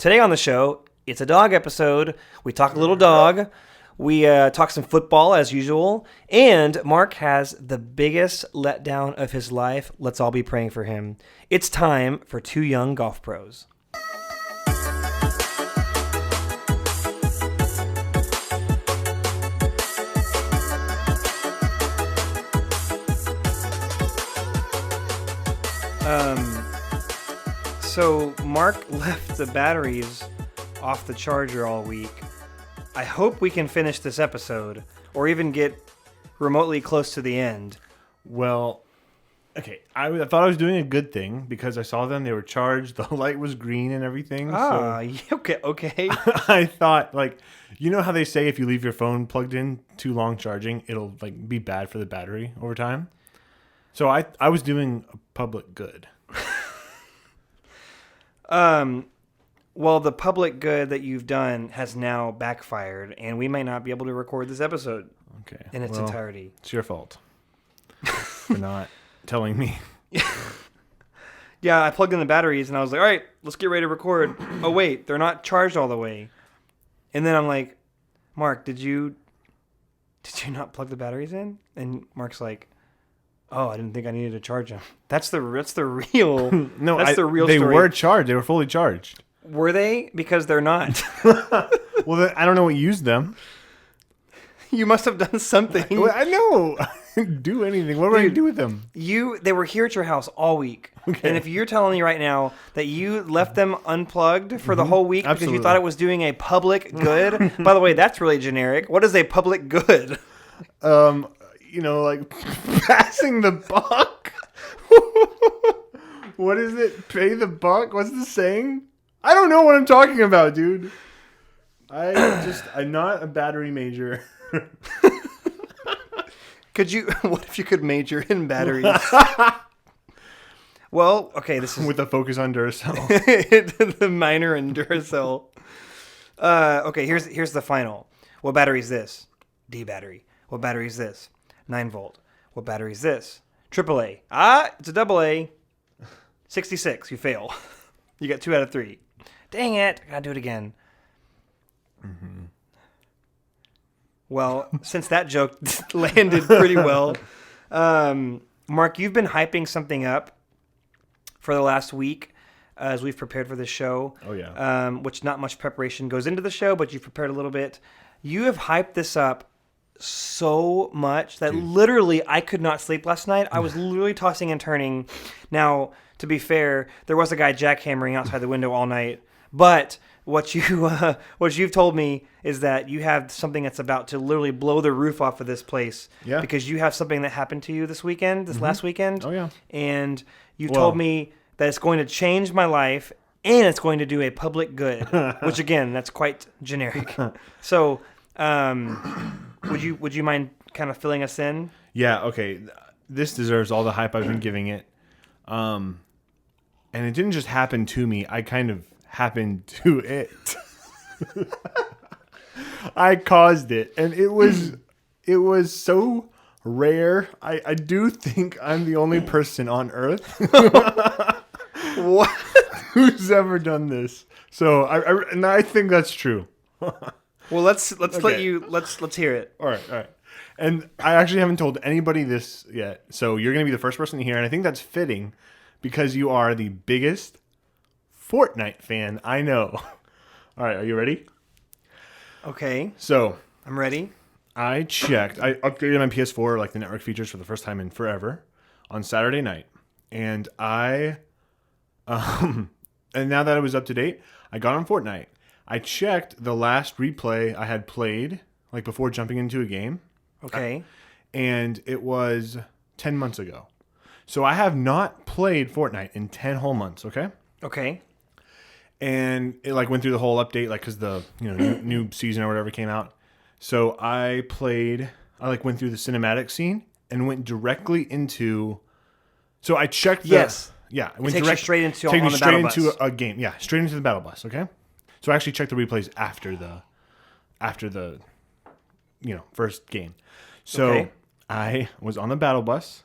Today on the show, it's a dog episode. We talk a little dog. We talk some football as usual. And Mark has the biggest letdown of his life. Let's all be praying for him. It's time for Two Young Golf Pros. So Mark left the batteries off the charger all week. I hope we can finish this episode or even get remotely close to the end. Well, okay. I thought I was doing a good thing because I saw them. They were charged. The light was green and everything. Okay. I thought, you know how they say if you leave your phone plugged in too long charging, it'll be bad for the battery over time? So I was doing a public good. Well, the public good that you've done has now backfired, and we may not be able to record this episode in its entirety. It's your fault for not telling me. Yeah, I plugged in the batteries, and I was like, all right, let's get ready to record. Oh, wait, they're not charged all the way. And then I'm like, Mark, did you not plug the batteries in? And Mark's like, oh, I didn't think I needed to charge them. That's the real. No, that's the real they story. were charged. They were fully charged. Were they? Because they're not. Well, I don't know what used them. You must have done something. I know. I didn't do anything. What did I do with them? They were here at your house all week. Okay. And if you're telling me right now that you left them unplugged for the whole week because you thought it was doing a public good. By the way, that's really generic. What is a public good? Passing the buck. What is it? Pay the buck? What's the saying? I don't know what I'm talking about, dude. I'm not a battery major. What if you could major in batteries? Well, okay, this is... With a focus on Duracell. The minor in Duracell. Okay, here's the final. What battery is this? D battery. What battery is this? 9 volt. What battery is this? AAA. It's a AA. 66. You fail. You got 2 out of 3. Dang it. I gotta do it again. Mm-hmm. Well, since that joke landed pretty well, Mark, you've been hyping something up for the last week as we've prepared for this show. Oh, yeah. Which not much preparation goes into the show, but you've prepared a little bit. You have hyped this up so much that literally I could not sleep last night. I was literally tossing and turning. Now, to be fair, there was a guy jackhammering outside the window all night. But what you've told me is that you have something that's about to literally blow the roof off of this place. Yeah. Because you have something that happened to you this last weekend. Oh, yeah. And you've told me that it's going to change my life and it's going to do a public good, which again, that's quite generic. So, would you mind kind of filling us in? Yeah, okay. This deserves all the hype I've been giving it. And it didn't just happen to me. I kind of happened to it. I caused it. And it was so rare. I do think I'm the only person on earth What? who's ever done this. So I think that's true. Well, let's hear it. All right. And I actually haven't told anybody this yet. So you're going to be the first person to hear. And I think that's fitting because you are the biggest Fortnite fan I know. All right. Are you ready? Okay. So I'm ready. I upgraded my PS4, the network features for the first time in forever on Saturday night. And and now that I was up to date, I got on Fortnite. I checked the last replay I had played, before jumping into a game. Okay. And it was 10 months ago. So I have not played Fortnite in 10 whole months, okay? Okay. And it went through the whole update, because the new season or whatever came out. So I went through the cinematic scene and went directly into. So I checked. Yeah, I went straight into a game. Yeah, straight into the battle bus. Okay. So I actually checked the replays after the first game. So I was on the battle bus.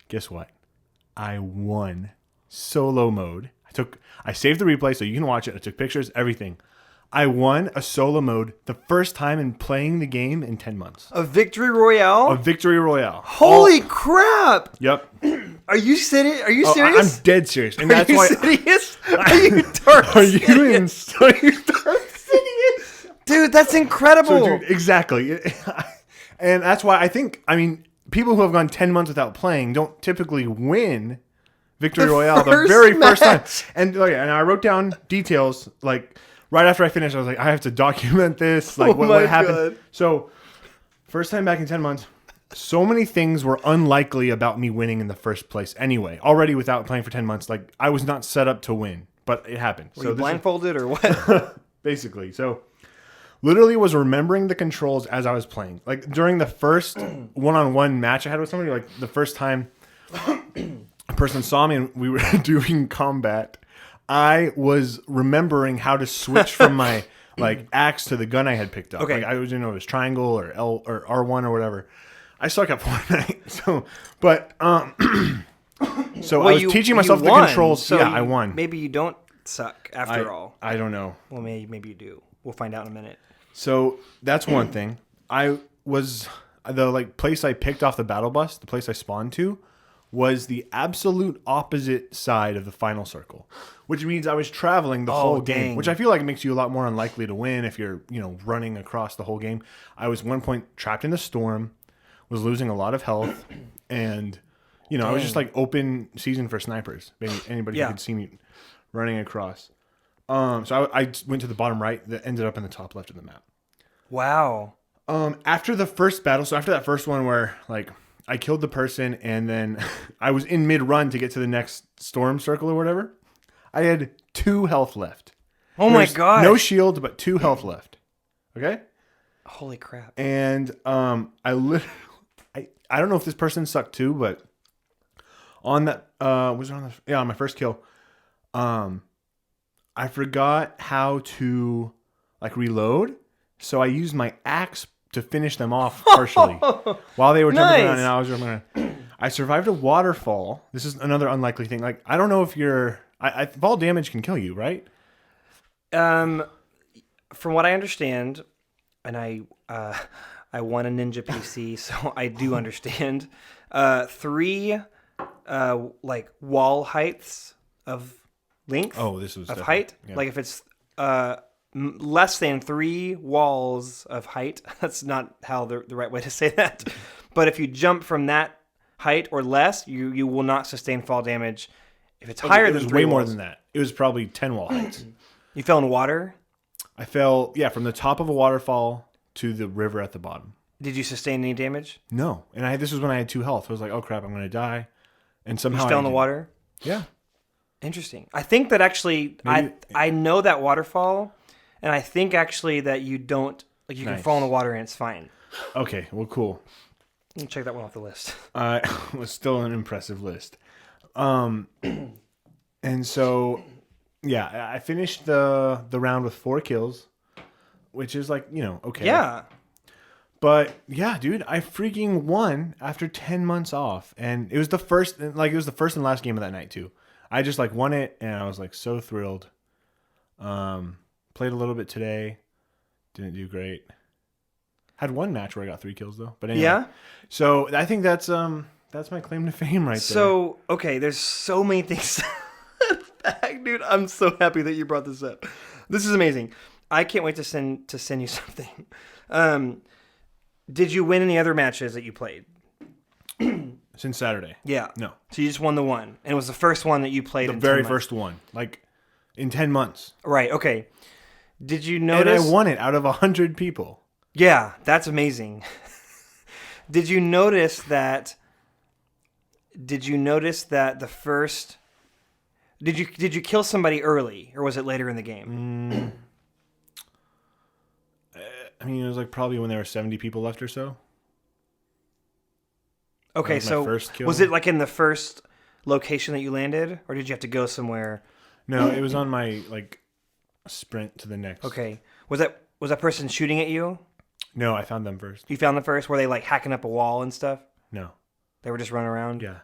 Guess what? I won solo mode. I I saved the replay so you can watch it. I took pictures, everything. I won a solo mode the first time in playing the game in 10 months. A victory royale? A victory royale. Holy crap! Yep. Are you serious? Are you Oh, serious? I'm dead serious. And Are that's you why. serious? Are you dark Are you serious? Are you dark serious? Dude, that's incredible. So, dude, exactly. And that's why I mean, people who have gone 10 months without playing don't typically win Victory Royale the very first time. And I wrote down details, like, right after I finished, I was like, I have to document this, like, what happened. God. So, first time back in 10 months, so many things were unlikely about me winning in the first place anyway. Already without playing for 10 months, like, I was not set up to win, but it happened. Were you blindfolded or what? Basically. So, literally was remembering the controls as I was playing. Like, during the first one-on-one match I had with somebody, like, the first time a person saw me and we were doing combat, I was remembering how to switch from my like axe to the gun I had picked up. Okay. Like, I was, it was triangle or L or R1 or whatever. I suck at Fortnite. So, but so I was teaching myself the controls. So yeah, I won. Maybe you don't suck after all. I don't know. Well, maybe you do. We'll find out in a minute. So that's one thing. I was the place I picked off the battle bus, the place I spawned to, was the absolute opposite side of the final circle, which means I was traveling the whole game, which I feel like makes you a lot more unlikely to win if you're, running across the whole game. I was 1 point trapped in the storm, was losing a lot of health, and, I was just like open season for snipers. Anybody who could see me running across. So I went to the bottom right that ended up in the top left of the map. Wow. After the first battle, so after that first one where I killed the person and then I was in mid-run to get to the next storm circle or whatever, I had 2 health left. Oh my God. No shield, but 2 health left. Okay? Holy crap. And I don't know if this person sucked too, but on that on my first kill, I forgot how to reload, so I used my axe to finish them off partially while they were jumping around and I was jumping around. I survived a waterfall. This is another unlikely thing. I don't know if fall damage can kill you, right? From what I understand, and I won a Ninja PC, so I do understand. 3 wall heights of length. Oh, this was of height. Yeah. Like if it's less than 3 walls of height. That's not how the right way to say that. But if you jump from that height or less, you will not sustain fall damage. If it's higher than 3 way walls, more than that. It was probably 10 wall heights. You fell in water? I fell, from the top of a waterfall to the river at the bottom. Did you sustain any damage? No. And this was when I had 2 health. I was like, oh crap, I'm going to die. And somehow you fell in the water? Yeah. Interesting. I think that actually, I know that waterfall, and I think actually that you don't, you can fall in the water and it's fine. Okay, well, cool. Let me check that one off the list. It was still an impressive list. And so, I finished the round with 4 kills, which is okay. Yeah. But yeah, dude, I freaking won after 10 months off. And it was the first and last game of that night too. I just won it and I was so thrilled. Played a little bit today. Didn't do great. Had one match where I got 3 kills though. But anyway. Yeah. So I think that's my claim to fame right there. So, okay, there's so many things. Dude, I'm so happy that you brought this up. This is amazing. I can't wait to send you something. Did you win any other matches that you played? Since Saturday? Yeah. No. So you just won the one. And it was the first one that you played the very first one. In 10 months. Right, okay. Did you notice... And I won it out of 100 people. Yeah, that's amazing. Did you notice that the first... Did you kill somebody early, or was it later in the game? I mean, it was probably when there were 70 people left or so. Okay, so first kill. Was it in the first location that you landed, or did you have to go somewhere? No, it was on my sprint to the next. Okay, was that person shooting at you? No, I found them first. You found them first? Were they hacking up a wall and stuff? No. They were just running around? Yeah.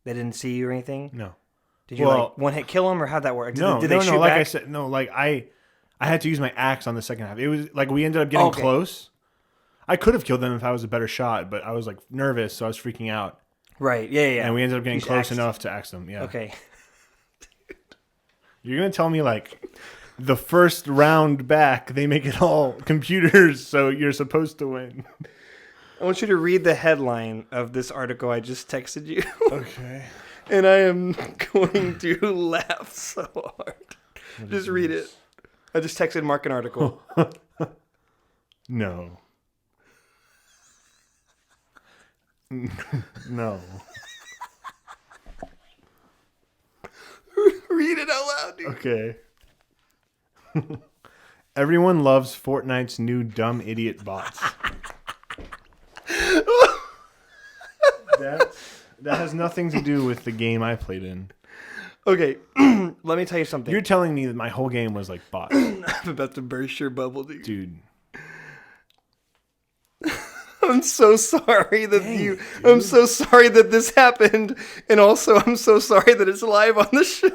They didn't see you or anything? No. Did you like one hit kill them, or how'd that work? No, did they shoot like back? I said, no, like I had to use my axe on the second half. It was like we ended up getting close. I could have killed them if I was a better shot, but I was like nervous, so I was freaking out. Right. Yeah. And we ended up getting close enough to axe them. Yeah. Okay. You're gonna tell me like the first round back they make it all computers, so you're supposed to win. I want you to read the headline of this article I just texted you. Okay. And I am going to laugh so hard. Just read it. I just texted Mark an article. No. No. Read it out loud, dude. Okay. Everyone loves Fortnite's new dumb idiot bots. That has nothing to do with the game I played in. Okay, let me tell you something. You're telling me that my whole game was like bots. I'm about to burst your bubble, dude. Dude. I'm so sorry that I'm so sorry that this happened, and also I'm so sorry that it's live on the show.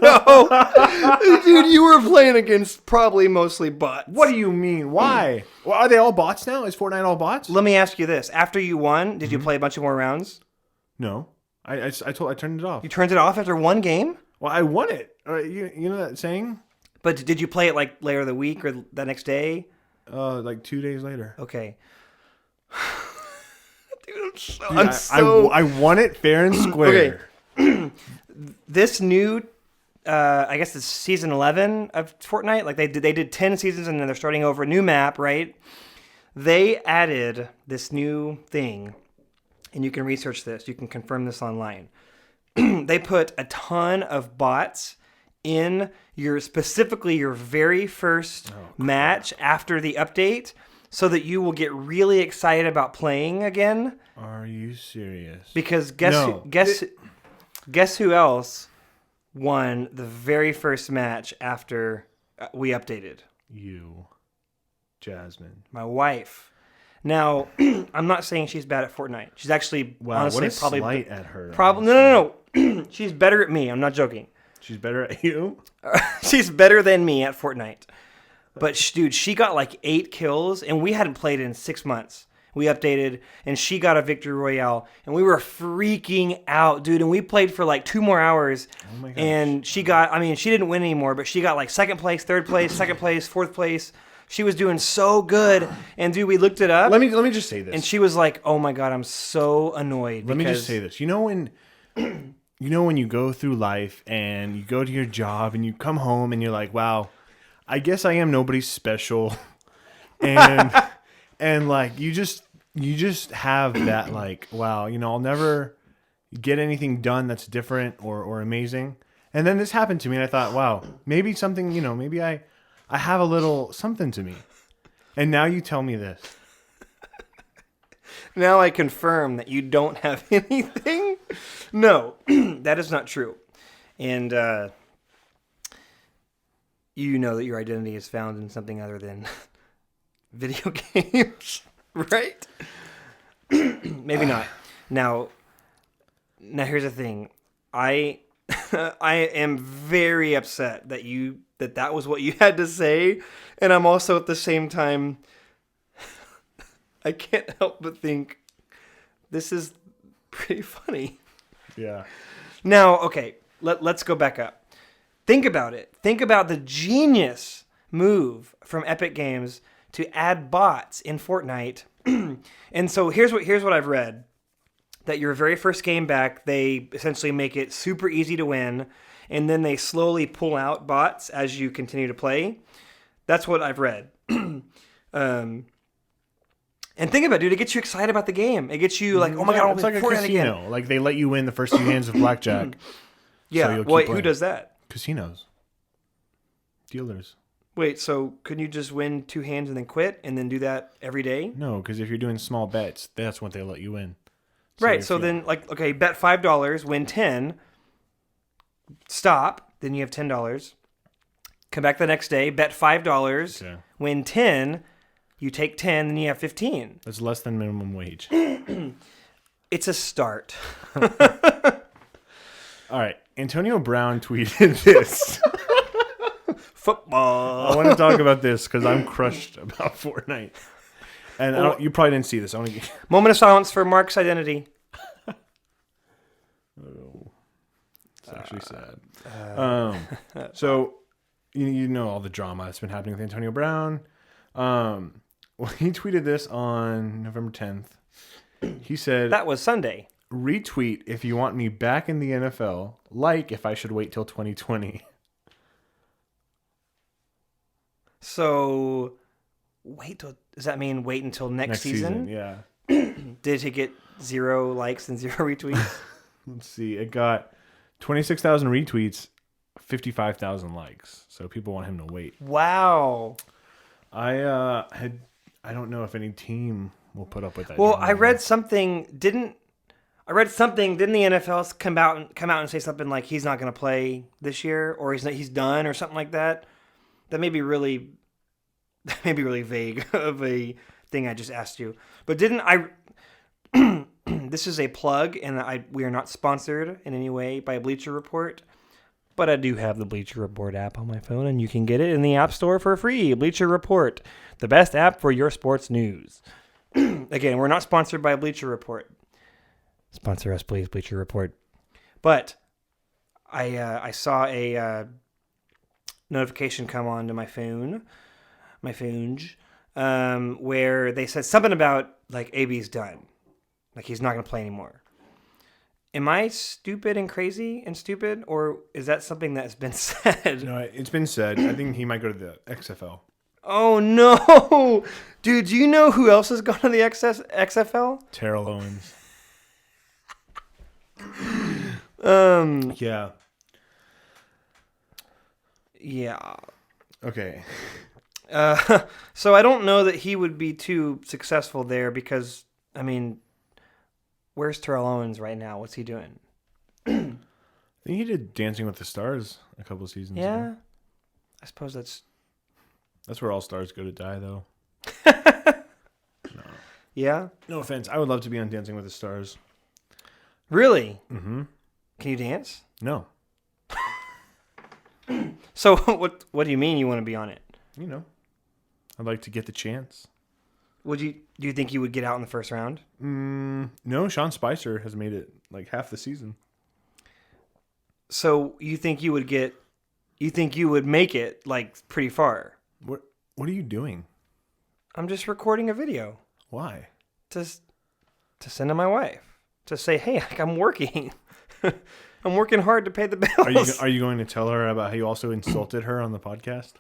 Dude, you were playing against probably mostly bots. What do you mean? Why? Well, are they all bots now? Is Fortnite all bots? Let me ask you this: after you won, did you play a bunch of more rounds? No, I turned it off. You turned it off after one game? Well, I won it. You know that saying? But did you play it like later of the week or the next day? Like 2 days later. Okay. Dude, I won it fair and square. Okay. This new, I guess it's season 11 of Fortnite. Like they did 10 seasons and then they're starting over a new map, right? They added this new thing, and you can research this. You can confirm this online. They put a ton of bots in specifically your very first match after the update, so that you will get really excited about playing again. Are you serious? Because guess who else won the very first match after we updated? You, Jasmine, my wife. Now, I'm not saying she's bad at Fortnite. She's actually honestly what a probably slight at her. Probably no. She's better at me. I'm not joking. She's better at you. She's better than me at Fortnite. But dude, she got like 8 kills, and we hadn't played in 6 months. We updated, and she got a victory royale, and we were freaking out, dude. And we played for like 2 more hours. Oh my gosh. And she didn't win anymore, but she got like 2nd place, 3rd place, 2nd place, 4th place. She was doing so good, and dude, we looked it up. Let me just say this. And she was like, "Oh my god, I'm so annoyed." Let me just say this. You know when you go through life and you go to your job and you come home and you're like, "Wow, I guess I am nobody special," and and like you just have that like, "Wow, I'll never get anything done that's different or amazing." And then this happened to me, and I thought, "Wow, maybe something, maybe I have a little something to me." And now you tell me this. Now I confirm that you don't have anything. No, that is not true. And you know that your identity is found in something other than video games, right? Maybe not. Now here's the thing. I am very upset that was what you had to say, and I'm also at the same time I can't help but think this is pretty funny. Yeah. Now, okay, let's go back up. Think about it. Think about the genius move from Epic Games to add bots in Fortnite. And so here's what I've read. That your very first game back, they essentially make it super easy to win, and then they slowly pull out bots as you continue to play. That's what I've read. And think about it, dude. It gets you excited about the game. It gets you like, oh my god, I'll it's like a Fortnite casino. again. Like they let you win the first 2 hands of blackjack. Yeah. So Wait, who does that? Casinos. Dealers. Wait, so couldn't you just win 2 hands and then quit and then do that every day? No, because if you're doing small bets, that's what they let you win. So right. So then, like, okay, bet $5, win 10, stop. Then you have $10. Come back the next day, bet $5, okay. Win 10. You take 10, then you have 15. That's less than minimum wage. It's a start. All right. Antonio Brown tweeted this. Football. I want to talk about this because I'm crushed about Fortnite. And you probably didn't see this. I want to Moment of silence for Mark's identity. It's actually sad. So, you know all the drama that's been happening with Antonio Brown. Well, he tweeted this on November 10th. He said, That was Sunday. retweet if you want me back in the NFL, like if I should wait till 2020. So, does that mean wait until next season? Yeah. Did he get 0 likes and 0 retweets? Let's see. It got 26,000 retweets, 55,000 likes. So people want him to wait. Wow. I don't know if any team will put up with that. Well, I read something. Didn't the NFL come out and say something like he's not going to play this year, or he's done, or something like that? That may be really vague of a thing I just asked you. But didn't I? This is a plug, and we are not sponsored in any way by Bleacher Report. But I do have the Bleacher Report app on my phone, and you can get it in the App Store for free. Bleacher Report, the best app for your sports news. Again, we're not sponsored by Bleacher Report. Sponsor us, please, Bleacher Report. But I saw a notification come onto my phone, where they said something about like AB's done, like he's not going to play anymore. Am I stupid and crazy and stupid, or is that something that's been said? No, it's been said. I think he might go to the XFL. Oh no, dude! Do you know who else has gone to the XFL? Terrell Owens. Yeah. Yeah. Okay. So I don't know that he would be too successful there because, I mean, where's Terrell Owens right now? What's he doing? I think he did Dancing with the Stars a couple of seasons ago. I suppose that's where all stars go to die, though. No. Yeah? No offense. I would love to be on Dancing with the Stars. Really? Mm-hmm. Can you dance? No. So what do you mean you want to be on it? You know, I'd like to get the chance. Do you think you would get out in the first round? No, Sean Spicer has made it like half the season. So you think you would make it like pretty far? What are you doing? I'm just recording a video. Why? To send to my wife to say, hey, like, I'm working. I'm working hard to pay the bills. Are you going to tell her about how you also insulted her on the podcast?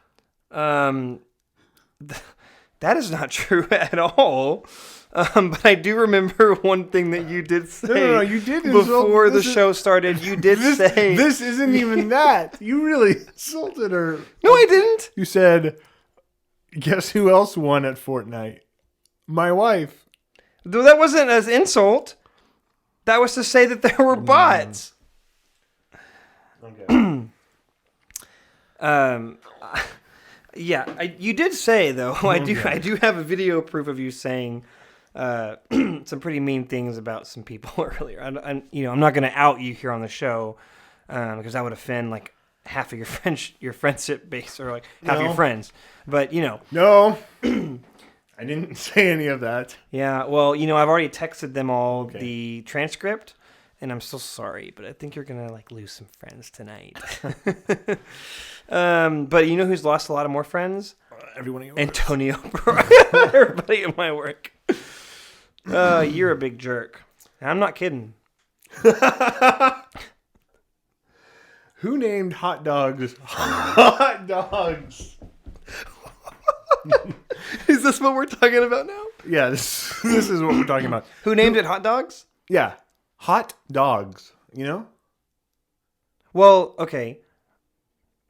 That is not true at all. But I do remember one thing that you did say. No, you did before the show started. You did say this isn't even that. You really insulted her. No, I didn't. You said, "Guess who else won at Fortnite? My wife." Though that wasn't an insult. That was to say that there were bots. Okay. Yeah, you did say though. I do have a video proof of you saying some pretty mean things about some people earlier. I'm not going to out you here on the show because that would offend like half of your friendship base or like half of your friends. But No, I didn't say any of that. Yeah, well, I've already texted them all the transcript, and I'm so sorry, but I think you're gonna like lose some friends tonight. But you know who's lost a lot of more friends? Everyone. Antonio Brown. Everybody at my work. You're a big jerk. I'm not kidding. Who named hot dogs hot dogs? Is this what we're talking about now? Yeah, this is what we're talking about. Who named it hot dogs? Yeah, hot dogs. You know? Well, okay.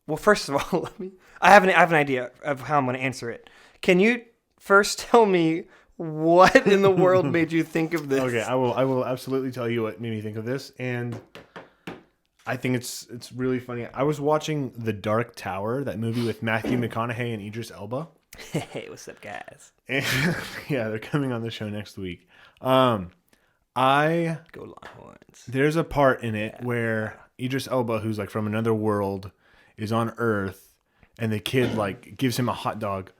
Well, first of all, I have an idea of how I'm going to answer it. Can you first tell me what in the world made you think of this? Okay, I will absolutely tell you what made me think of this, and I think it's really funny. I was watching The Dark Tower, that movie with Matthew McConaughey and Idris Elba. Hey, what's up, guys? And, yeah, they're coming on the show next week. Go Longhorns. There's a part in it where Idris Elba, who's like from another world, is on Earth, and the kid like gives him a hot dog,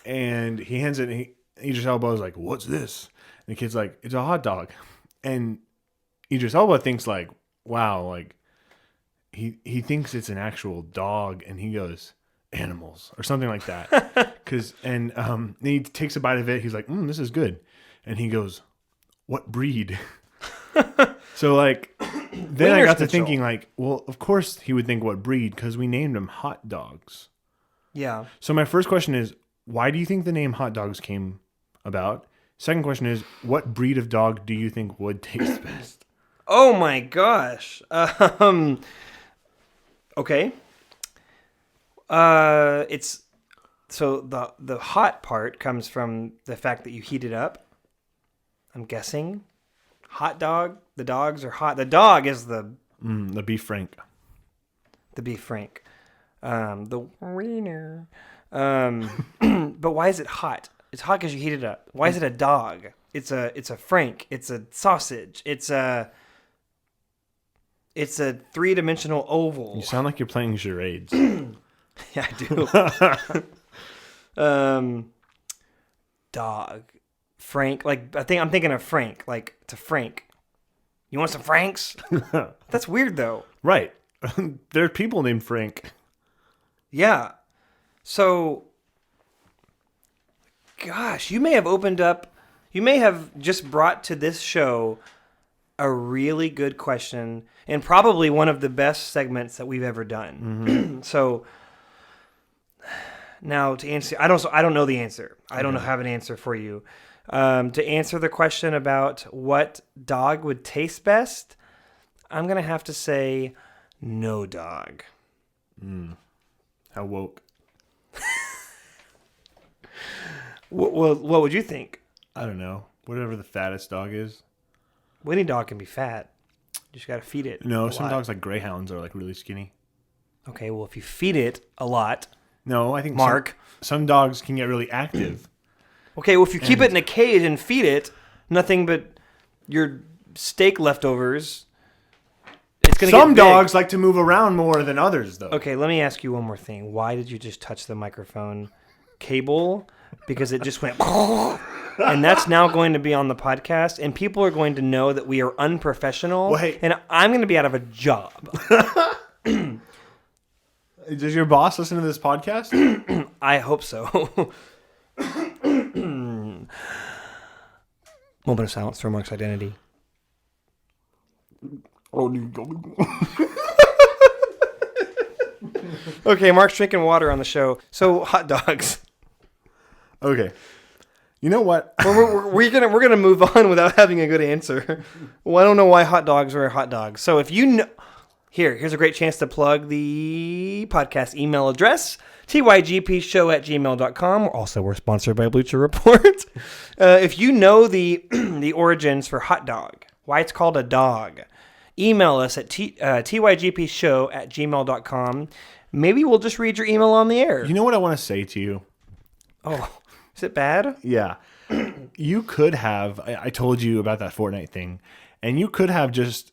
and he hands it. And Idris Elba is like, "What's this?" And the kid's like, "It's a hot dog," and Idris Elba thinks like, "Wow," like he thinks it's an actual dog, and he goes, "Animals" or something like that. Then he takes a bite of it. He's like, "This is good," and he goes, "What breed?" So like, then I got to thinking like, well, of course he would think what breed because we named them hot dogs. Yeah. So my first question is, why do you think the name hot dogs came about? Second question is, what breed of dog do you think would taste best? Oh my gosh. Okay. It's so the hot part comes from the fact that you heat it up. I'm guessing. Hot dog. The dogs are hot. The dog is the beef frank. The beef frank. The wiener. But why is it hot? It's hot because you heat it up. Why is it a dog? It's a frank. It's a sausage. It's a three-dimensional oval. You sound like you're playing charades. Yeah, I do. Dog. Frank. Like I'm thinking of Frank. Like to Frank. You want some Franks? That's weird though. Right. There are people named Frank. Yeah. So, gosh, you may have just brought to this show a really good question and probably one of the best segments that we've ever done. Mm-hmm. So, now to answer, I don't know the answer. I don't have an answer for you. To answer the question about what dog would taste best, I'm going to have to say no dog. How woke. What would you think? I don't know. Whatever the fattest dog is. Any dog can be fat. You just got to feed it. No, some dogs like greyhounds are like really skinny. Okay, well, if you feed it a lot. No, I think Mark. Some dogs can get really active. Okay, well, if you keep it in a cage and feed it nothing but your steak leftovers, it's going to get Some big. dogs like to move around more than others, though. Okay, let me ask you one more thing. Why did you just touch the microphone cable? Because it just went... And that's now going to be on the podcast, and people are going to know that we are unprofessional, and I'm going to be out of a job. Does your boss listen to this podcast? I hope so. Moment of silence for Mark's identity. Okay, Mark's drinking water on the show. So, hot dogs. Okay. You know what? We're gonna move on without having a good answer. Well, I don't know why hot dogs are hot dogs. So if you know, here's a great chance to plug the podcast email address, tygpshow@gmail.com. Also, we're sponsored by Bleacher Report. If you know the origins for hot dog, why it's called a dog, email us at tygpshow@gmail.com. Maybe we'll just read your email on the air. You know what I want to say to you? Oh, is it bad? Yeah. You could have, I told you about that Fortnite thing, and you could have just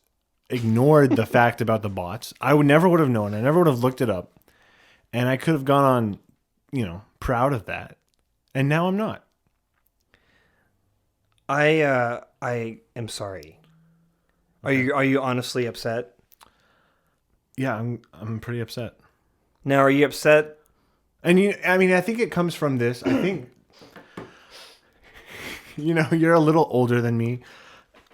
ignored the fact about the bots. I never would have known. I never would have looked it up. And I could have gone on, proud of that. And now I'm not. I am sorry. Okay. Are you honestly upset? Yeah, I'm pretty upset. Now, are you upset? And I think it comes from this. I think you're a little older than me,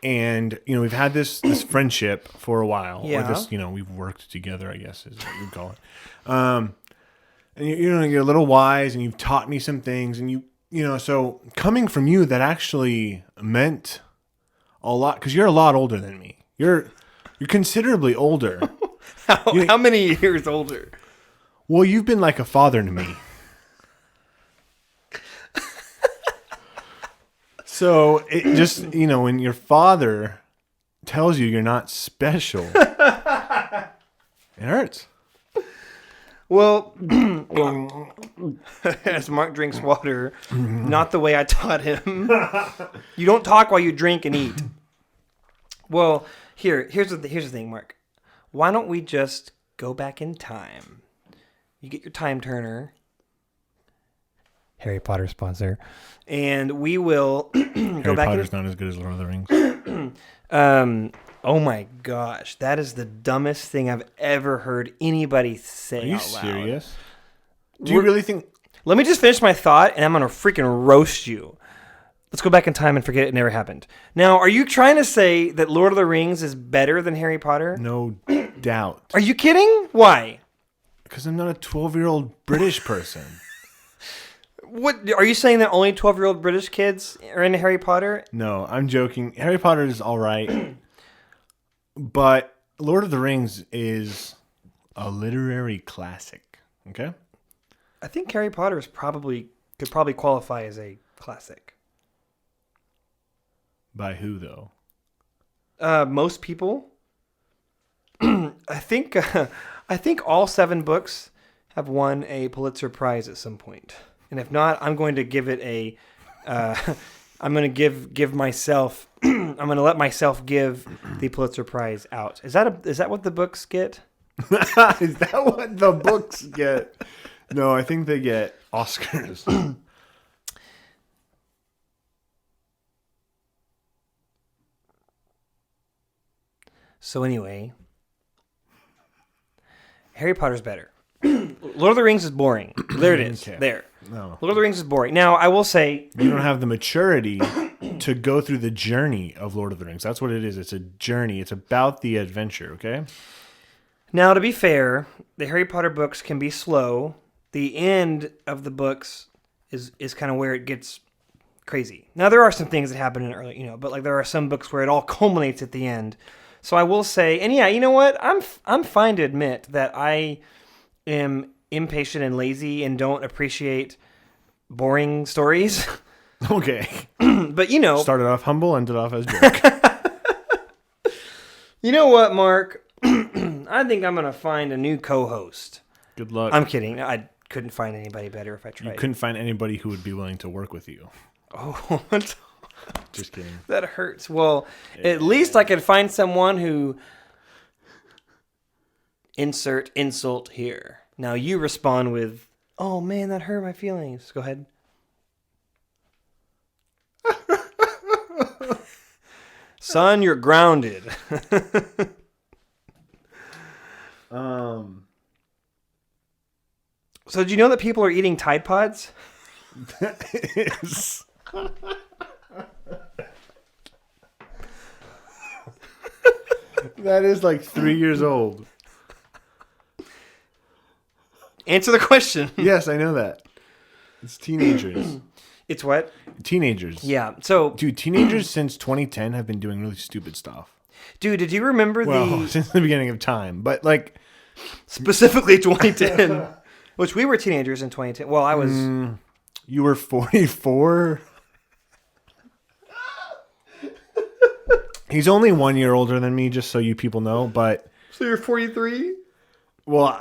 and we've had this friendship for a while. Yeah. Or this, we've worked together, I guess is what you'd call it. And you're a little wise, and you've taught me some things, and so coming from you, that actually meant a lot because you're a lot older than me. You're considerably older. How many years older? Well, you've been like a father to me. So it just, when your father tells you you're not special, it hurts. Well, as Mark drinks water, not the way I taught him. You don't talk while you drink and eat. Well, here's the thing, Mark. why don't we just go back in time? You get your time turner, Harry Potter sponsor, and we will go Harry back. Potter's not as good as Lord of the Rings. Oh my gosh, that is the dumbest thing I've ever heard anybody say. Are you out loud. serious? Do you really think? Let me just finish my thought, and I'm gonna freaking roast you. Let's go back in time and forget it never happened. Now, are you trying to say that Lord of the Rings is better than Harry Potter? No doubt. Are you kidding? Why? Because I'm not a 12-year-old British person. What are you saying that only 12-year-old British kids are into Harry Potter? No, I'm joking. Harry Potter is all right. But Lord of the Rings is a literary classic. Okay? I think Harry Potter could probably qualify as a classic. By who, though? Most people. I think all 7 books have won a Pulitzer Prize at some point. And if not, I'm going to give it a. I'm going to give myself. I'm going to let myself give the Pulitzer Prize out. Is that what the books get? Is that what the books get? No, I think they get Oscars. So anyway, Harry Potter's better. Lord of the Rings is boring. There it is. Okay. There. No. Lord of the Rings is boring. Now, I will say... You don't have the maturity to go through the journey of Lord of the Rings. That's what it is. It's a journey. It's about the adventure, okay? Now, to be fair, the Harry Potter books can be slow. The end of the books is kind of where it gets crazy. Now, there are some things that happen in early, but like there are some books where it all culminates at the end. So I will say, and yeah, you know what? I'm fine to admit that I am impatient and lazy and don't appreciate boring stories. Okay. But Started off humble, ended off as jerk. You know what, Mark? I think I'm gonna find a new co-host. Good luck. I'm kidding. I couldn't find anybody better if I tried. You couldn't find anybody who would be willing to work with you. Oh, Just kidding. that hurts. Well, at least I could find someone who insert insult here. Now you respond with, "Oh man, that hurt my feelings." Go ahead. Son, you're grounded. So did you know that people are eating Tide Pods? That is like 3 years old. Answer the question. Yes, I know that. It's teenagers. It's what? Teenagers. Yeah. So, Dude, teenagers since 2010 have been doing really stupid stuff. dude, did you remember Since the beginning of time. But like... specifically 2010, which we were teenagers in 2010. Well, I was... You were 44? He's only 1 year older than me, just so you people know, but... So you're 43? Well,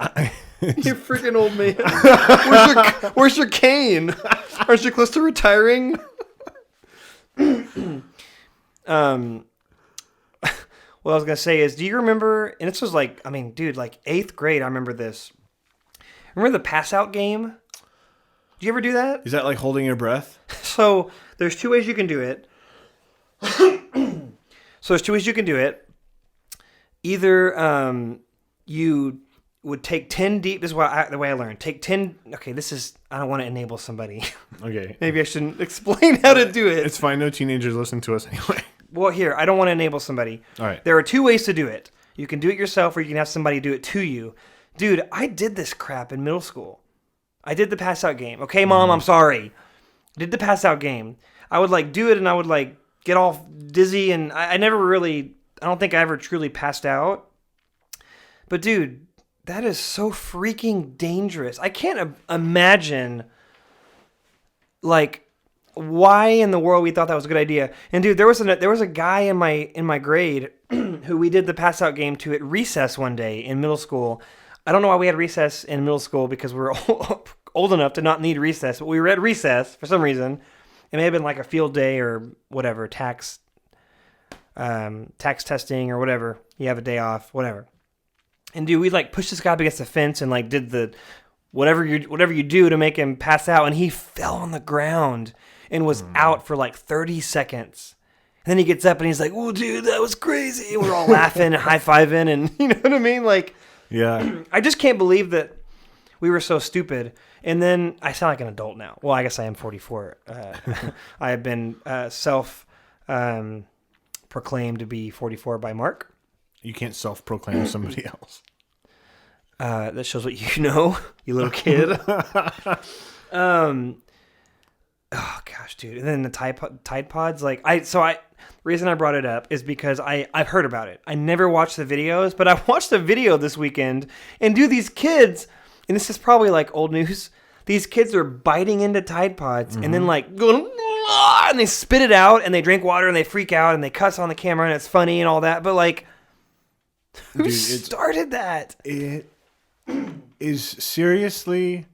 You freaking old man. Where's your cane? Aren't you close to retiring? What I was going to say is, do you remember, and this was like, I mean, dude, like 8th grade, I remember this. Remember the pass out game? Did you ever do that? Is that like holding your breath? So there's 2 ways you can do it. Either you would take 10 deep. This is the way I learned. Take 10. Okay, I don't want to enable somebody. Okay. Maybe I shouldn't explain how to do it. It's fine. No teenagers listen to us anyway. Well, here, I don't want to enable somebody. All right. There are 2 ways to do it. You can do it yourself, or you can have somebody do it to you. Dude, I did this crap in middle school. I did the pass out game. Okay, Mom, I'm sorry. Did the pass out game. I would like do it, and I would like get all dizzy, and I don't think I ever truly passed out. But dude, that is so freaking dangerous. I can't imagine, like, why in the world we thought that was a good idea. And dude, there was a guy in my grade who we did the pass out game to at recess one day in middle school. I don't know why we had recess in middle school, because we were old enough to not need recess, but we were at recess for some reason. It may have been like a field day or whatever, tax testing or whatever. You have a day off, whatever. And dude, we like pushed this guy up against the fence and like did the whatever you do to make him pass out, and he fell on the ground and was out for like 30 seconds. And then he gets up and he's like, "Oh, dude, that was crazy." And we're all laughing and high-fiving, and you know what I mean? Like, Yeah. I just can't believe that we were so stupid. And then I sound like an adult now. Well, I guess I am 44. I have been proclaimed to be 44 by Mark. You can't self-proclaim somebody else. That shows what you know, you little kid. Oh gosh, dude. And then the Tide Pods, like reason I brought it up is because I've heard about it. I never watched the videos, but I watched a video this weekend, and dude, these kids, and this is probably like old news, these kids are biting into Tide Pods and then like going, and they spit it out and they drink water and they freak out and they cuss on the camera and it's funny and all that, but like, who started that? It is seriously...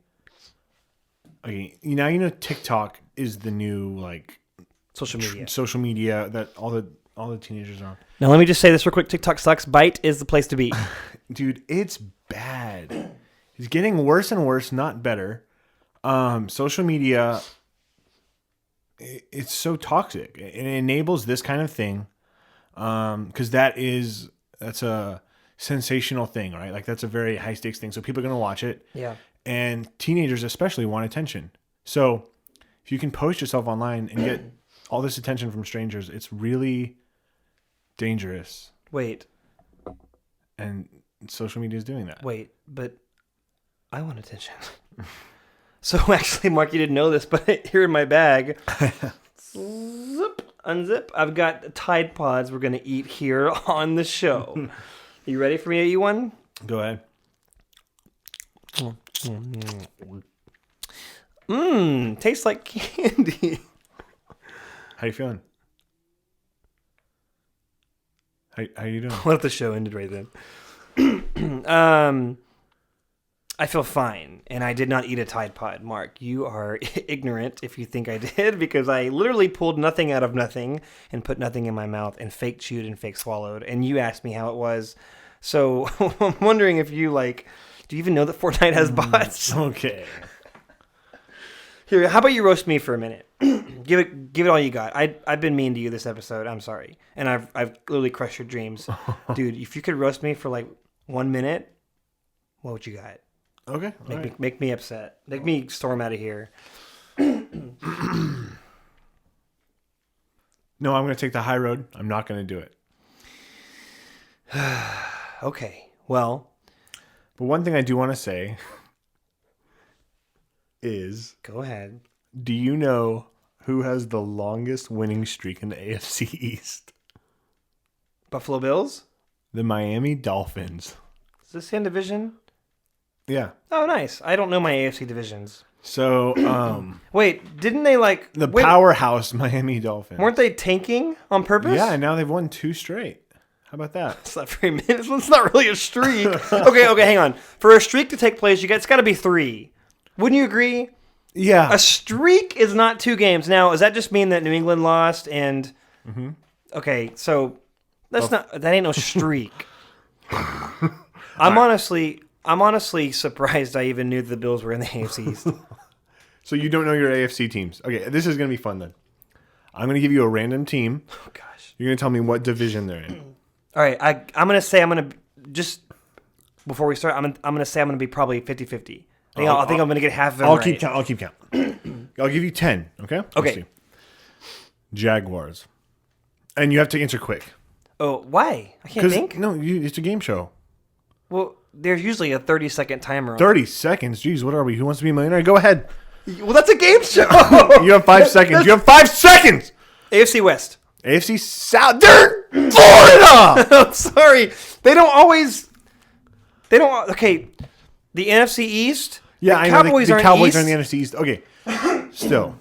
Okay, now you know TikTok is the new like social media that all the teenagers are on. Now let me just say this real quick: TikTok sucks. Bite is the place to be. Dude, it's bad. It's getting worse and worse, not better. Social media, it's so toxic. It enables this kind of thing, because that's a sensational thing, right? Like that's a very high stakes thing. So people are gonna watch it. Yeah. And teenagers especially want attention. So if you can post yourself online and get all this attention from strangers, it's really dangerous. Wait. And social media is doing that. Wait, but I want attention. So actually, Mark, you didn't know this, but here in my bag, unzip, I've got Tide Pods we're going to eat here on the show. You ready for me to eat one? Go ahead. Tastes like candy. How you feeling? How you doing? What if the show ended right then? I feel fine, and I did not eat a Tide Pod. Mark, you are ignorant if you think I did, because I literally pulled nothing out of nothing and put nothing in my mouth and fake chewed and fake swallowed, and you asked me how it was. So I'm wondering if you do you even know that Fortnite has bots? Okay. Here, how about you roast me for a minute? Give it all you got. I've been mean to you this episode. I'm sorry, and I've literally crushed your dreams, dude. If you could roast me for like 1 minute, what would you got? Okay. Make me upset. Make me storm out of here. No, I'm going to take the high road. I'm not going to do it. Okay. Well, but one thing I do want to say is... Go ahead. Do you know who has the longest winning streak in the AFC East? Buffalo Bills? The Miami Dolphins. Is this in division? Yeah. Oh, nice. I don't know my AFC divisions. So, wait, didn't they powerhouse Miami Dolphins? Weren't they tanking on purpose? Yeah, and now they've won 2 straight. How about that? It's not very many. It's not really a streak. Okay, hang on. For a streak to take place, it's got to be 3. Wouldn't you agree? Yeah. A streak is not 2 games. Now, does that just mean that New England lost and... Mm-hmm. Okay, so that ain't no streak. I'm honestly surprised I even knew the Bills were in the AFC East. So you don't know your AFC teams. Okay, this is going to be fun then. I'm going to give you a random team. Oh, gosh. You're going to tell me what division they're in. All right, I'm going to say just before we start, I'm going to say I'm going to be probably 50-50. I think I'm going to get half of it I'll right. keep count. I'll give you 10, okay? Okay. Jaguars. And you have to answer quick. Oh, why? I can't think? No, it's a game show. Well, there's usually a 30-second timer. 30 seconds? Jeez, what are we? Who Wants to Be a Millionaire? Go ahead. Well, that's a game show. You have 5 seconds. You have 5 seconds! AFC West. AFC South. Florida! I'm sorry. They don't... Okay, the NFC East... Yeah, the I know. Cowboys The Cowboys are in the East. NFC East. Okay. Still.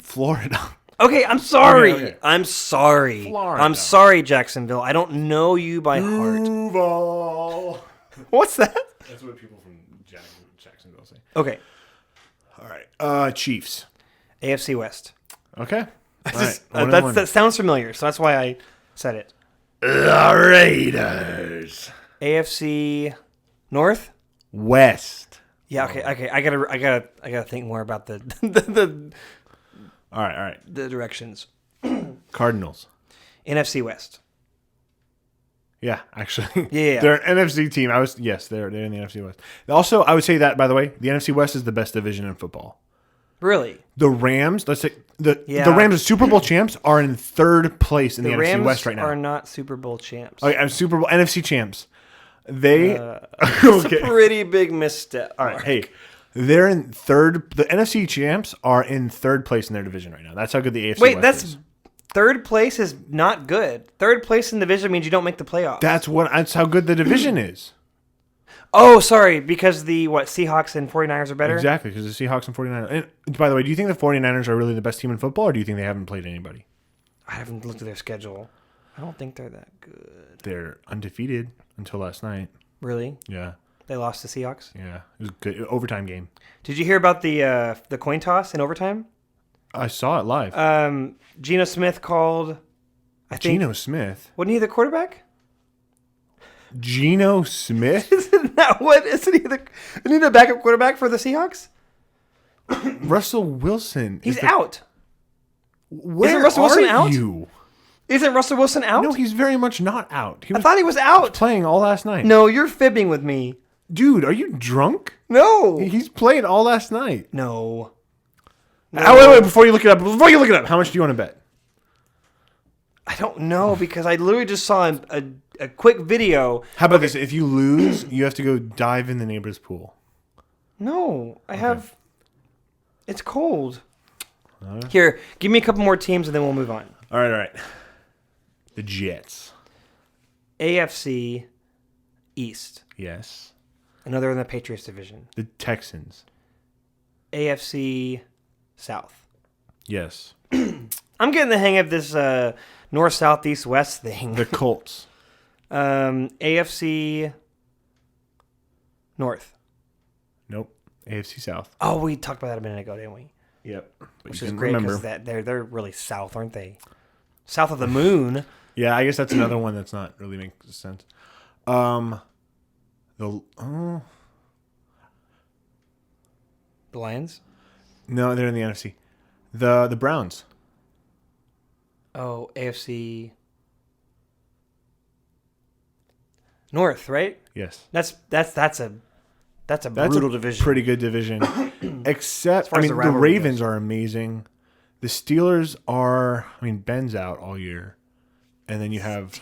Florida. Okay, I'm sorry. Okay. I'm sorry. Florida. I'm sorry, Jacksonville. I don't know you by heart. Duval. What's that? That's what people from Jacksonville say. Okay. All right. Chiefs. AFC West. Okay. That sounds familiar, so that's why I said it. The Raiders. AFC North? West. Yeah, okay. I gotta think more about the All right. the directions. Cardinals. NFC West. Yeah, actually. Yeah. They're an NFC team. They're in the NFC West. Also, I would say that, by the way, the NFC West is the best division in football. Really? The Rams, the Rams, Super Bowl champs, are in third place in the NFC Rams West right now. are not Super Bowl champs. Okay, I'm Super Bowl NFC champs. They It's a pretty big misstep. All right, hey, they're in third. The NFC champs are in third place in their division right now. That's how good the AFC Wait, West is. Third place is not good. Third place in the division means you don't make the playoffs. That's how good the division is. Oh, sorry, because the Seahawks and 49ers are better? Exactly, because the Seahawks and 49ers. And by the way, do you think the 49ers are really the best team in football, or do you think they haven't played anybody? I haven't looked at their schedule. I don't think they're that good. They're undefeated until last night. Really? Yeah. They lost to Seahawks? Yeah. It was a good overtime game. Did you hear about the coin toss in overtime? I saw it live. Geno Smith called. I think. Geno Smith? Wasn't he the quarterback? Geno Smith? Isn't that what? Isn't he the backup quarterback for the Seahawks? Russell Wilson. He's out. Where Isn't Russell Wilson are out? you? Isn't Russell Wilson out? No, he's very much not out. I thought he was out. Playing all last night. No, you're fibbing with me. Dude, are you drunk? No. He's played all last night. No. Wait, before you look it up, how much do you want to bet? I don't know because I literally just saw a quick video. How about this? If you lose, you have to go dive in the neighbor's pool. No, I have. It's cold. Here, give me a couple more teams and then we'll move on. All right. The Jets. AFC East. Yes. Another in the Patriots division. The Texans. AFC South. Yes. I'm getting the hang of this north, south, east, west thing. The Colts. AFC North. Nope. AFC South. Oh, we talked about that a minute ago, didn't we? Yep. Which is great because they're really south, aren't they? South of the moon. Yeah, I guess that's another one that's not really making sense. The Lions? No, they're in the NFC. The Browns. Oh, AFC North, right? Yes. That's a brutal division. Pretty good division. Except, far as the the rivalry Ravens are amazing. The Steelers are, Ben's out all year. And then you have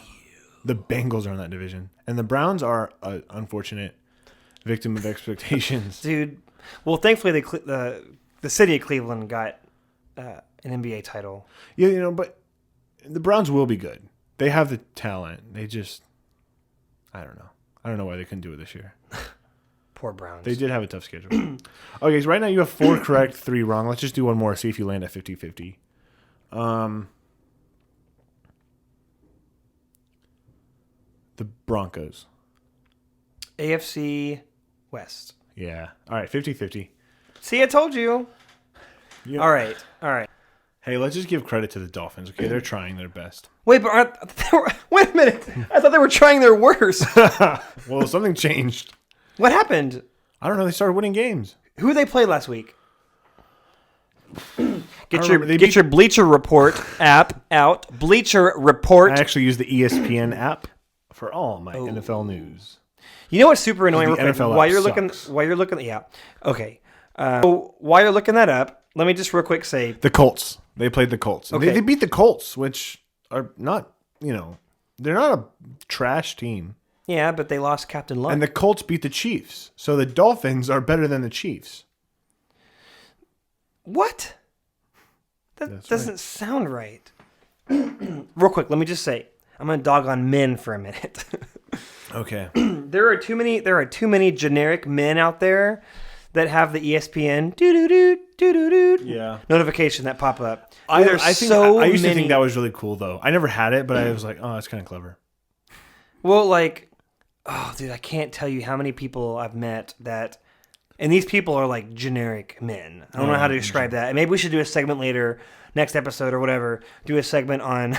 the Bengals are in that division. And the Browns are an unfortunate victim of expectations. Dude, well, thankfully the city of Cleveland got an NBA title. Yeah, but the Browns will be good. They have the talent. They just, I don't know. I don't know why they couldn't do it this year. Poor Browns. They did have a tough schedule. Okay, so right now you have 4 correct, 3 wrong. Let's just do one more, see if you land at 50-50. The Broncos. AFC West. Yeah. All right, 50-50. See, I told you. Yep. All right. Hey, let's just give credit to the Dolphins. Okay, they're trying their best. Wait, but wait a minute. I thought they were trying their worst. Well, something changed. What happened? I don't know. They started winning games. Who did they play last week? Get your Bleacher Report app out. Bleacher Report. I actually use the ESPN app for all my NFL news. You know what's super annoying? The Real quick, NFL while app you're looking, yeah. Okay. So while you're looking that up, let me just real quick say the Colts. They played the Colts. Okay. They beat the Colts, which are not, they're not a trash team. yeah, but they lost Captain Luck. And the Colts beat the Chiefs. So the Dolphins are better than the Chiefs. What? That That's doesn't sound right. Real quick, let me just say, I'm gonna dog on men for a minute. Okay. There are too many generic men out there that have the ESPN notification that pop up. I used to many. think that was really cool, though. I never had it, but I was like, oh, that's kind of clever. Well, dude, I can't tell you how many people I've met that, and these people are like generic men. I don't know how to describe that. And maybe we should do a segment later, next episode or whatever, do a segment on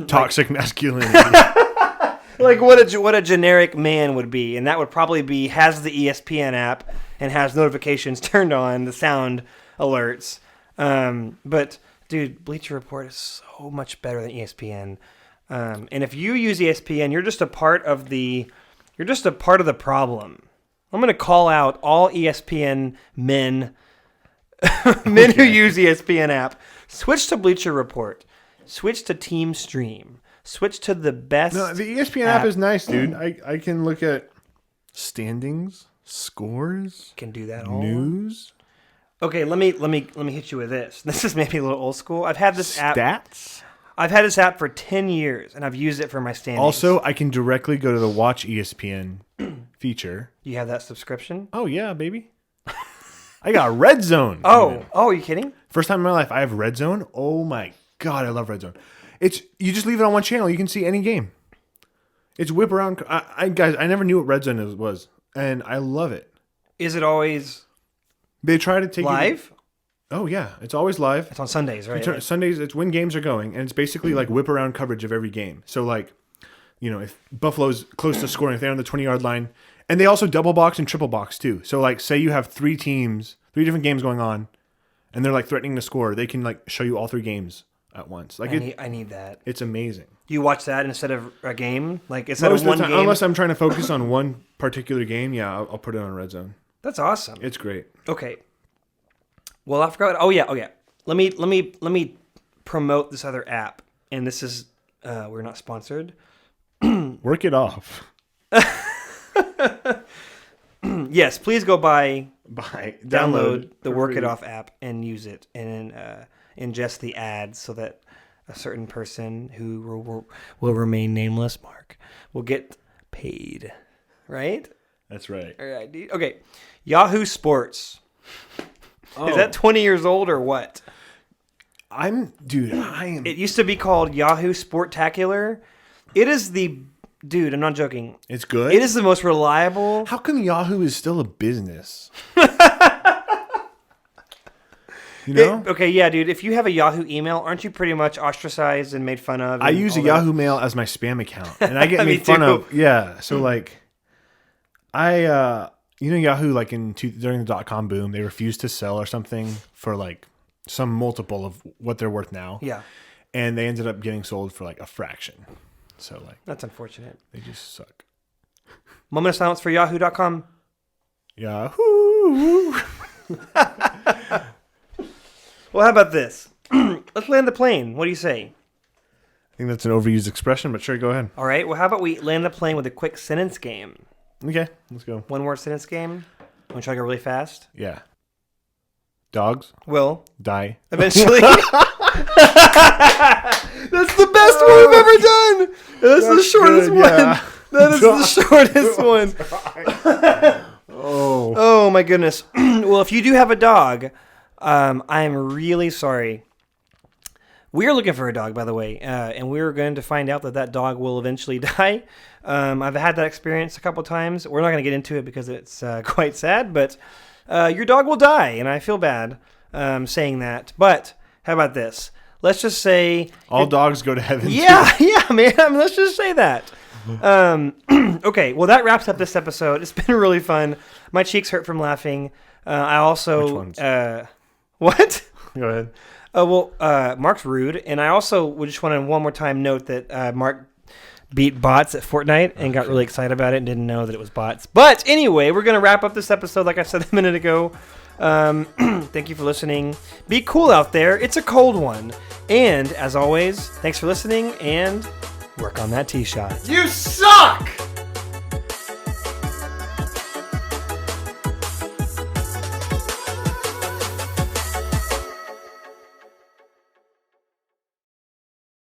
Toxic masculinity. Like what a generic man would be, and that would probably be has the ESPN app and has notifications turned on, the sound alerts. But dude, Bleacher Report is so much better than ESPN. And if you use ESPN, you're just a part of the problem. I'm going to call out all ESPN men who use ESPN app. Switch to Bleacher Report. Switch to Team Stream. Switch to the best. No, the ESPN app is nice, dude. I can look at standings, scores, Can do that all. news, Okay, let me hit you with this. This is maybe a little old school. I've had this app. stats. I've had this app for 10 years, and I've used it for my standings. Also, I can directly go to the Watch ESPN feature. You have that subscription? Oh yeah, baby. I got Red Zone. Oh, are you kidding? First time in my life I have Red Zone. Oh my god, I love Red Zone. You just leave it on one channel. You can see any game. It's whip around. Guys, I never knew what Red Zone was, and I love it. Is it always They try to take live? Oh yeah, it's always live. It's on Sundays, right? Sundays, it's when games are going, and it's basically like whip around coverage of every game. So like, if Buffalo's close to scoring, if they're on the 20-yard line, and they also double box and triple box too. So like, say you have three different games going on, and they're like threatening to score, they can like show you all three games at once. Like I need that. It's amazing. You watch that instead of a game? Like instead Most of of one the time, game? unless I'm trying to focus on one particular game, yeah, I'll put it on Red Zone. That's awesome. It's great. Okay. Well, I forgot. Oh yeah. Let me promote this other app. And this is we're not sponsored. Work it off. Yes, please go Download the Work It Off app and use it and ingest the ads so that a certain person who will remain nameless, Mark, will get paid. Right? That's right. All right. Okay. Yahoo Sports. Is that 20 years old or what? I am. It used to be called Yahoo Sportacular. It is dude, I'm not joking. It's good. It is the most reliable. How come Yahoo is still a business? Okay, yeah, dude. If you have a Yahoo email, aren't you pretty much ostracized and made fun of? I use a Yahoo Mail as my spam account, and I get made fun too. of. Yeah, so like, Yahoo, like during the .com boom, they refused to sell or something for like some multiple of what they're worth now. Yeah, and they ended up getting sold for like a fraction. So like, that's unfortunate. They just suck. Moment of silence for Yahoo.com. Yahoo. Well, how about this? Let's land the plane. What do you say? I think that's an overused expression, but sure, go ahead. All right. Well, how about we land the plane with a quick sentence game? Okay, let's go. One word sentence game. Want to try to go really fast? Yeah. Dogs will die eventually. That's the best one we've ever done. That's the shortest one. Yeah. That is the shortest one. Oh my goodness. Well, if you do have a dog, I am really sorry. We are looking for a dog, by the way, and we're going to find out that dog will eventually die. I've had that experience a couple times. We're not going to get into it because it's quite sad, but your dog will die, and I feel bad saying that. But how about this? Let's just say all dogs go to heaven. Yeah, man. Let's just say that. Okay, well, that wraps up this episode. It's been really fun. My cheeks hurt from laughing. I also... Which ones? What? Go ahead. Mark's rude, and I also just want to one more time note that Mark beat bots at Fortnite and got really excited about it and didn't know that it was bots. But anyway, we're going to wrap up this episode like I said a minute ago. Thank you for listening. Be cool out there. It's a cold one. And as always, thanks for listening and work on that tee shot. You suck!